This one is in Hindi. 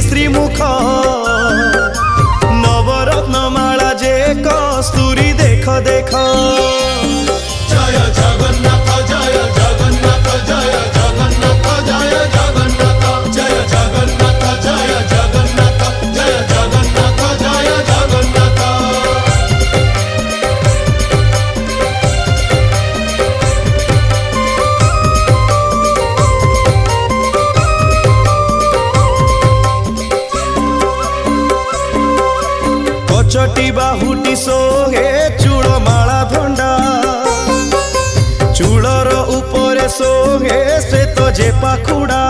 श्री मुख नवरत्नमाला जे कस्तूरी देख देख। जय जगन्नाथ जय जगन्नाथ जय जगन्नाथ जय जगन्नाथ जय जगन्नाथ जय जगन्नाथ जय जगन्नाथ जय जगन्नाथ। कचटी बाहुटी सोहे चूड़माला धंडा चूड़र उपरे सोहे श्वेत जे पाखुड़ा।